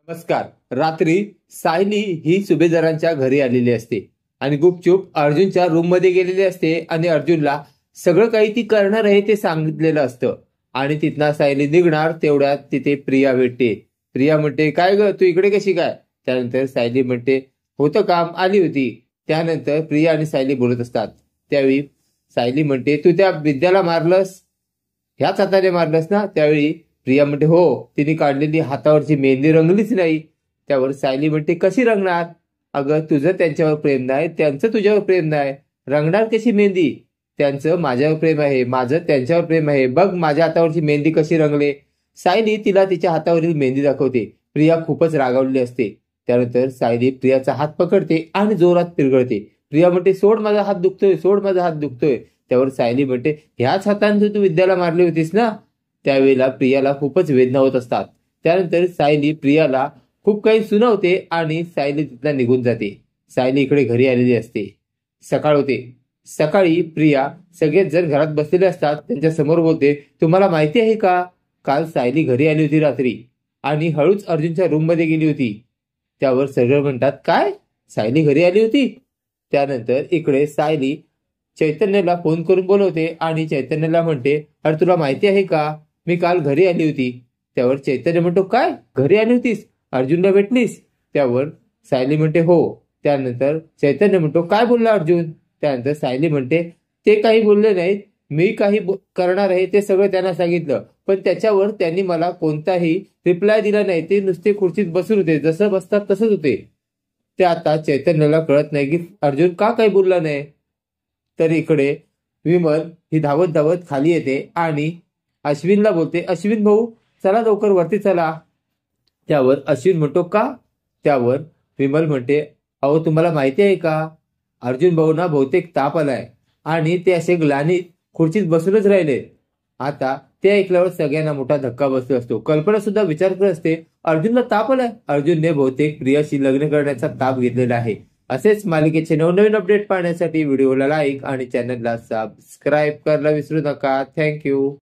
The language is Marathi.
नमस्कार. रात्री सायली ही सुभेदारांच्या घरी आलेली असते आणि गुपचूप अर्जुनच्या रूम मध्ये गेलेली असते आणि अर्जुनला सगळं काही ती करणार आहे ते सांगितलेलं असतं. आणि तिथनं सायली निघणार तेवढ्यात तिथे प्रिया भेटते. प्रिया म्हणते, काय ग तू इकडे कशी काय? त्यानंतर सायली म्हणते, होतं काम, आली होती. त्यानंतर प्रिया आणि सायली बोलत असतात. त्यावेळी सायली म्हणते, तू त्या विद्याला मारलंस, ह्याच हाताने मारलंस ना? त्यावेळी प्रिया म्हणते, हो, तिने काढलेली हातावरची मेहंदी रंगलीच नाही. त्यावर सायली म्हणते, कशी रंगणार? अगं तुझं त्यांच्यावर प्रेम नाही, त्यांचं तुझ्यावर प्रेम नाही, रंगणार कशी मेहंदी? त्यांचं माझ्यावर प्रेम आहे, माझं त्यांच्यावर प्रेम आहे, बघ माझ्या हातावरची मेहंदी कशी रंगले. सायली तिला तिच्या हातावरील मेहंदी दाखवते. प्रिया खूपच रागावलेली असते. त्यानंतर सायली प्रियाचा हात पकडते आणि जोरात पिरगळते. प्रिया म्हणते, सोड, माझा हात दुखतोय, सोड, माझा हात दुखतोय. त्यावर सायली म्हणते, ह्याच हाताने तू विद्याला मारली होतीस ना? त्यावेळेला प्रियाला खूपच वेदना होत असतात. त्यानंतर सायली प्रियाला खूप काही सुनावते आणि सायली तिथला निघून जाते. सायली इकडे घरी आलेली असते. सकाळ होते. सकाळी प्रिया सगळेच जण घरात बसलेले असतात. त्यांच्या समोर बोलते, तुम्हाला माहिती आहे का, काल सायली घरी आली होती रात्री आणि हळूच अर्जुनच्या रूम मध्ये गेली होती. त्यावर सगळे म्हणतात, काय, सायली घरी आली होती? त्यानंतर इकडे सायली चैतन्यला फोन करून बोलवते आणि चैतन्यला म्हणते, अरे तुला माहिती आहे का, मी काल घरी आली होती. त्यावर चैतन्य म्हणतो, काय, घरी आली होतीस, अर्जुनला भेटलीस? त्यावर सायली म्हणते, हो. त्यानंतर चैतन्य म्हणतो, काय बोलला अर्जुन? त्यानंतर सायली म्हणते, ते काही बोलले नाहीत, मी काही करणार आहे ते सगळं त्यांना सांगितलं, पण त्याच्यावर त्यांनी मला कोणताही रिप्लाय दिला नाही. ते नुसते खुर्चीत बसून होते, जसं बसतात तसंच होते. ते आता चैतन्याला कळत नाही की अर्जुन का काही बोलला नाही. तर इकडे विमल ही धावत धावत खाली येते आणि अश्विनला बोलते, अश्विन भाऊ चला लवकर वरती चला. त्यावर अश्विन म्हणतो, का? त्यावर विमल म्हणते, अहो तुम्हाला माहिती आहे का, अर्जुन भाऊंना बहुतेक ताप आलाय आणि ते असे ग्लानीत खुर्चीत बसूनच राहिले. आता ते ऐकल्यावर सगळ्यांना मोठा धक्का बसतो असतो. कल्पना सुद्धा विचार करत असते, अर्जुनला ताप आलाय, अर्जुनने बहुतेक प्रियाशी लग्न करण्याचा ताप घेतलेला आहे. असेच मालिकेचे नवनवीन अपडेट पाहण्यासाठी व्हिडिओला लाईक आणि चॅनलला सबस्क्राईब करायला विसरू नका. थँक्यू.